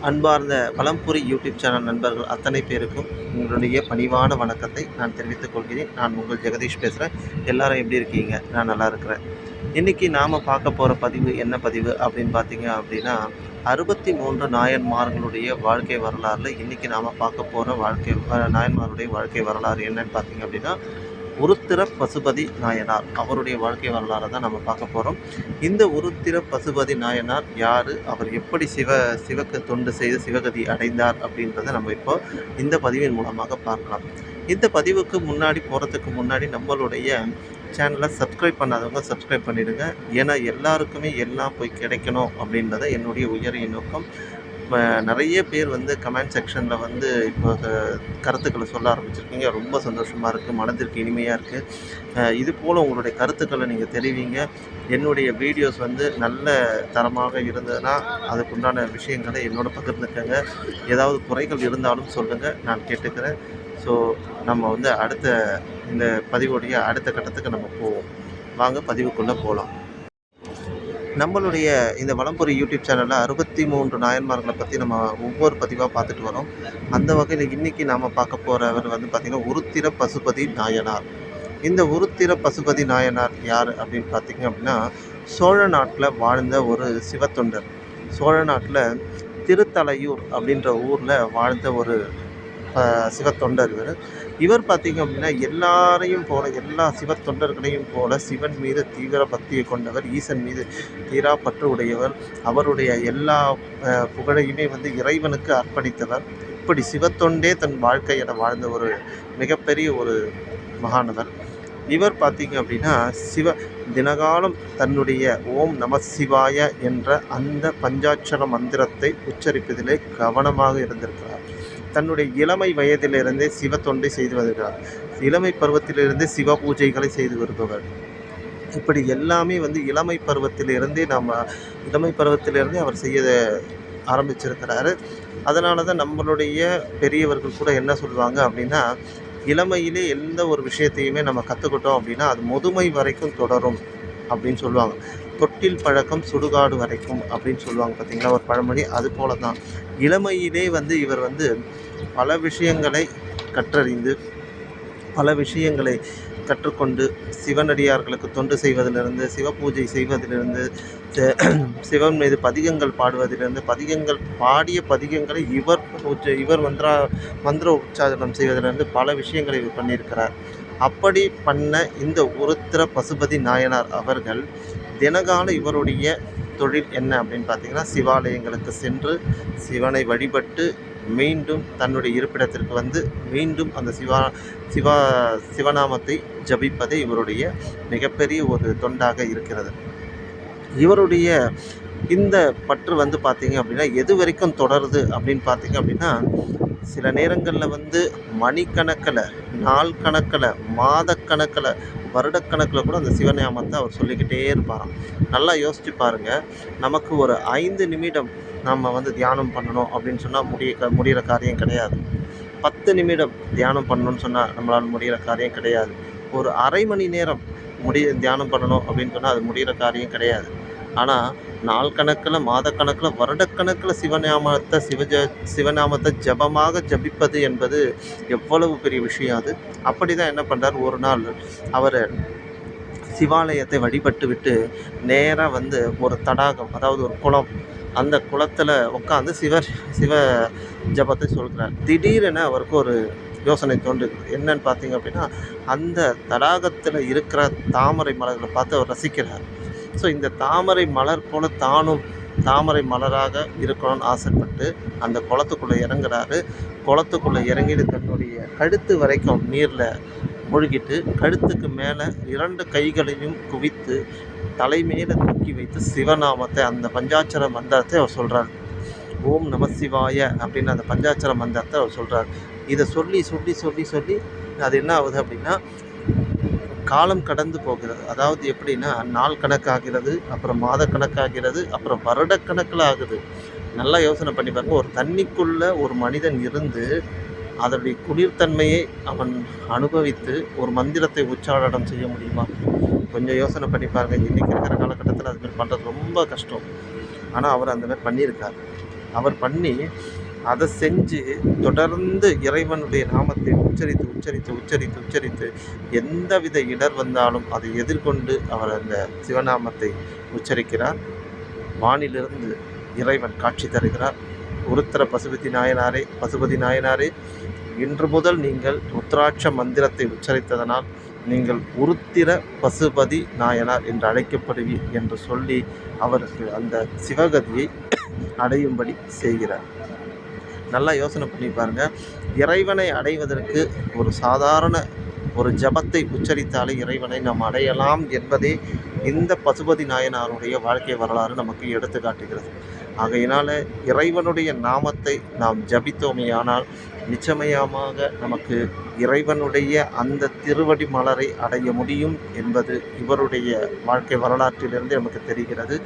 அன்பார்ந்த வலம்புரி YouTube channel நண்பர்கள் அத்தனை பேருக்கும் உங்களுடைய பணிவான வணக்கத்தை நான் தெரிவித்துக் கொள்கிறேன். நான் உங்கள் ஜெகதீஷ் பேசுகிறேன். எல்லாரும் எப்படி இருக்கீங்க? நான் நல்லா இருக்கிறேன். இன்றைக்கி நாம் பார்க்க போகிற பதிவு என்ன பதிவு அப்படின்னு பார்த்தீங்க அப்படின்னா, 63 நாயன்மார்களுடைய வாழ்க்கை வரலாறில் இன்றைக்கி நாம் பார்க்க போகிற நாயன்மாருடைய வாழ்க்கை வரலாறு என்னன்னு பார்த்தீங்க அப்படின்னா, உருத்திர பசுபதி நாயனார் அவருடைய வாழ்க்கை வரலாறை தான் நம்ம பார்க்க போகிறோம். இந்த உருத்திர பசுபதி நாயனார் யார், அவர் எப்படி சிவக்கு தொண்டு செய்து சிவகதி அடைந்தார் அப்படின்றத நம்ம இப்போ இந்த பதிவின் மூலமாக பார்க்கலாம். இந்த பதிவுக்கு முன்னாடி போகிறதுக்கு முன்னாடி நம்மளுடைய சேனலை சப்ஸ்கிரைப் பண்ணாதவங்க சப்ஸ்கிரைப் பண்ணிவிடுங்க. ஏன்னா எல்லாருக்குமே எல்லாம் போய் கிடைக்கணும் அப்படின்றத என்னுடைய உயரிய நோக்கம். நிறைய பேர் கமெண்ட் செக்ஷனில் இப்போ கருத்துக்களை சொல்ல ஆரம்பிச்சிருக்கீங்க. ரொம்ப சந்தோஷமாக இருக்குது, மனதிற்கு இனிமையாக இருக்குது. இது போல் உங்களுடைய கருத்துக்களை நீங்கள் தெரிவிங்க. என்னுடைய வீடியோஸ் நல்ல தரமாக இருந்ததுன்னா அதுக்குண்டான விஷயங்களை என்னோட பகிர்ந்துக்கங்க. ஏதாவது குறைகள் இருந்தாலும் சொல்லுங்கள், நான் கேட்டுக்கிறேன். ஸோ நம்ம அடுத்த இந்த பதிவுடைய அடுத்த கட்டத்துக்கு நம்ம போவோம். வாங்க பதிவுக்குள்ளே போகலாம். நம்மளுடைய இந்த வலம்புரி யூடியூப் சேனலில் 63 நாயன்மார்களை பற்றி நம்ம ஒவ்வொரு பதிவாக பார்த்துட்டு வரோம். அந்த வகையில் இன்றைக்கி நாம் பார்க்க போகிறவர் பார்த்திங்கன்னா உருத்திர பசுபதி நாயனார். இந்த உருத்திர பசுபதி நாயனார் யார் அப்படின்னு பார்த்திங்க அப்படின்னா, சோழ நாட்டில் வாழ்ந்த ஒரு சிவத்தொண்டர். சோழ நாட்டில் திருத்தலையூர் அப்படின்ற ஊரில் வாழ்ந்த ஒரு சிவத்தொண்டர் இவர் பார்த்திங்க அப்படின்னா எல்லாரையும் போல, எல்லா சிவத்தொண்டர்களையும் போல சிவன் மீது தீவிர பக்தியை கொண்டவர், ஈசன் மீது தீரா பற்று உடையவர். அவருடைய எல்லா புகழையுமே இறைவனுக்கு அர்ப்பணித்தவர். இப்படி சிவத்தொண்டே தன் வாழ்க்கையில வாழ்ந்த ஒரு மிகப்பெரிய ஒரு மகானவர். இவர் பார்த்திங்க அப்படின்னா தினகாலம் தன்னுடைய ஓம் நம சிவாய என்ற அந்த பஞ்சாட்சர மந்திரத்தை உச்சரிப்பதிலே கவனமாக இருந்திருக்கிறார். தன்னுடைய இளமை வயதிலிருந்தே சிவ தொண்டை செய்து வருகிறார். இளமை பருவத்திலிருந்தே சிவ பூஜைகளை செய்து வருபவர். இப்படி எல்லாமே இளமை பருவத்திலிருந்தே அவர் செய்ய ஆரம்பிச்சிருக்கிறாரு. அதனால தான் நம்மளுடைய பெரியவர்கள் கூட என்ன சொல்லுவாங்க அப்படின்னா, இளமையிலே எந்த ஒரு விஷயத்தையுமே நம்ம கற்றுக்கிட்டோம் அப்படின்னா அது முதுமை வரைக்கும் தொடரும் அப்படின்னு சொல்லுவாங்க. தொட்டில் பழக்கம் சுடுகாடு வரைக்கும் அப்படின்னு சொல்லுவாங்க பார்த்தீங்களா, ஒரு பழமொழி. அது போல தான் இளமையிலே இவர் பல விஷயங்களை கற்றறிந்து, பல விஷயங்களை கற்றுக்கொண்டு, சிவனடியார்களுக்கு தொண்டு செய்வதிலிருந்து, சிவ பூஜை செய்வதிலிருந்து, சிவன் மீது பதிகங்கள் பாடுவதிலிருந்து, பாடிய பதிகங்களை இவர் மந்திர உச்சாரணம் செய்வதிலிருந்து பல விஷயங்களை இவர் பண்ணியிருக்கிறார். அப்படி பண்ண இந்த உருத்திர பசுபதி நாயனார் அவர்கள் தினகால இவருடைய தொழில் என்ன அப்படின்னு பார்த்தீங்கன்னா, சிவாலயங்களுக்கு சென்று சிவனை வழிபட்டு மீண்டும் தன்னுடைய இருப்பிடத்திற்கு மீண்டும் அந்த சிவநாமத்தை ஜபிப்பதே இவருடைய மிகப்பெரிய ஒரு தொண்டாக இருக்கிறது. இவருடைய இந்த பற்று பார்த்திங்க அப்படின்னா எது வரைக்கும் தொடருது அப்படின்னு பார்த்திங்க அப்படின்னா, சில நேரங்களில் மணிக்கணக்கில், நாள் கணக்கில், மாதக்கணக்கில், வருடக்கணக்கில் கூட அந்த சிவநாமத்தை அவர் சொல்லிக்கிட்டே இருப்பாராம். நல்லா யோசித்து பாருங்கள். நமக்கு ஒரு 5 நிமிடம் நம்ம தியானம் பண்ணணும் அப்படின்னு சொன்னால் முடிகிற காரியம் கிடையாது. 10 நிமிடம் தியானம் பண்ணணும்னு சொன்னால் நம்மளால் முடிகிற காரியம் கிடையாது. ஒரு அரை மணி நேரம் தியானம் பண்ணணும் அப்படின்னு சொன்னால் அது முடிகிற காரியம் கிடையாது. ஆனால் நாள் கணக்கில், மாதக்கணக்கில், வருடக்கணக்கில் சிவநாமத்தை ஜபமாக ஜபிப்பது என்பது எவ்வளவு பெரிய விஷயம் அது. அப்படி தான் என்ன பண்ணுறார், ஒரு நாள் அவர் சிவாலயத்தை வழிபட்டு விட்டு நேராக ஒரு தடாகம், அதாவது ஒரு குளம், அந்த குளத்தில் உட்காந்து சிவ ஜபத்தை சொல்கிறார். திடீரென அவருக்கு ஒரு யோசனை தோன்றுது. என்னன்னு பார்த்தீங்க அப்படின்னா, அந்த தடாகத்தில் இருக்கிற தாமரை மலர்களை பார்த்து அவர் ரசிக்கிறார். ஸோ இந்த தாமரை மலர் போல தானும் தாமரை மலராக இருக்கணும்னு ஆசைப்பட்டு அந்த குளத்துக்குள்ளே இறங்குறாரு. குளத்துக்குள்ளே இறங்கிட்டு தன்னுடைய கழுத்து வரைக்கும் நீரில் மூழ்கிட்டு, கழுத்துக்கு மேலே 2 கைகளையும் குவித்து தலைமையில் தூக்கி வைத்து சிவநாமத்தை, அந்த பஞ்சாட்சர மந்திரத்தை அவர் சொல்கிறார். ஓம் நம சிவாய அப்படின்னு அந்த பஞ்சாட்சர மந்திரத்தை அவர் சொல்கிறார். இதை சொல்லி சொல்லி சொல்லி சொல்லி அது என்ன ஆகுது அப்படின்னா, காலம் கடந்து போகிறது. அதாவது எப்படின்னா, நாள் கணக்காகிறது, அப்புறம் மாத கணக்காகிறது, அப்புறம் வருடக்கணக்கில் ஆகுது. நல்லா யோசனை பண்ணி பாருங்கள். ஒரு தண்ணிக்குள்ளே ஒரு மனிதன் இருந்து அதனுடைய குளிர்தன்மையை அவன் அனுபவித்து ஒரு மந்திரத்தை உச்சாரணம் செய்ய முடியுமா? கொஞ்சம் யோசனை பண்ணி பாருங்கள். இன்றைக்கி இருக்கிற காலகட்டத்தில் அதுமாதிரி பண்ணுறது ரொம்ப கஷ்டம். ஆனால் அவர் அந்த மாதிரி பண்ணியிருக்கார். அவர் பண்ணி அதை செஞ்சு தொடர்ந்து இறைவனுடைய நாமத்தை உச்சரித்து உச்சரித்து உச்சரித்து உச்சரித்து எந்தவித இடர் வந்தாலும் அதை எதிர்கொண்டு அவர் அந்த சிவநாமத்தை உச்சரிக்கிறார். வானிலிருந்து இறைவன் காட்சி தருகிறார். உருத்திர பசுபதி நாயனாரே, இன்று முதல் நீங்கள் ருத்ராட்ச மந்திரத்தை உச்சரித்ததனால் நீங்கள் உருத்திர பசுபதி நாயனார் என்று அழைக்கப்படுவீர் என்று சொல்லி அவருக்கு அந்த சிவகதியை அடையும்படி செய்கிறார். நல்லா யோசனை பண்ணி பாருங்க. இறைவனை அடைவதற்கு ஒரு சாதாரண ஒரு ஜபத்தை உச்சரித்தாலே இறைவனை நாம் அடையலாம் என்பதே இந்த பசுபதி நாயனாருடைய வாழ்க்கை வரலாறு நமக்கு எடுத்து காட்டுகிறது. ஆகையினால் இறைவனுடைய நாமத்தை நாம் ஜபித்தோமையானால் நிச்சயமாக நமக்கு இறைவனுடைய அந்த திருவடி மலரை அடைய முடியும் என்பது இவருடைய வாழ்க்கை வரலாற்றிலிருந்து நமக்கு தெரிகிறது.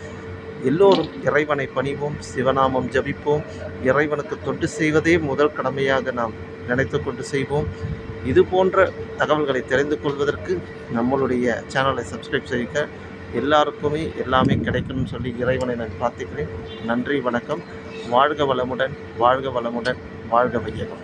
எல்லோரும் இறைவனை பணிவோம், சிவநாமம் ஜபிப்போம், இறைவனுக்கு தொண்டு செய்வதே முதல் கடமையாக நாம் நினைத்து கொண்டு செய்வோம். இது போன்ற தகவல்களை தெரிந்து கொள்வதற்கு நம்மளுடைய சேனலை சப்ஸ்கிரைப் செய்க. எல்லாருக்குமே எல்லாமே கிடைக்கணும்னு சொல்லி இறைவனை நான் பிரார்த்திக்கிறேன். நன்றி, வணக்கம். வாழ்க வளமுடன், வாழ்க வளமுடன், வாழ்க வையகம்.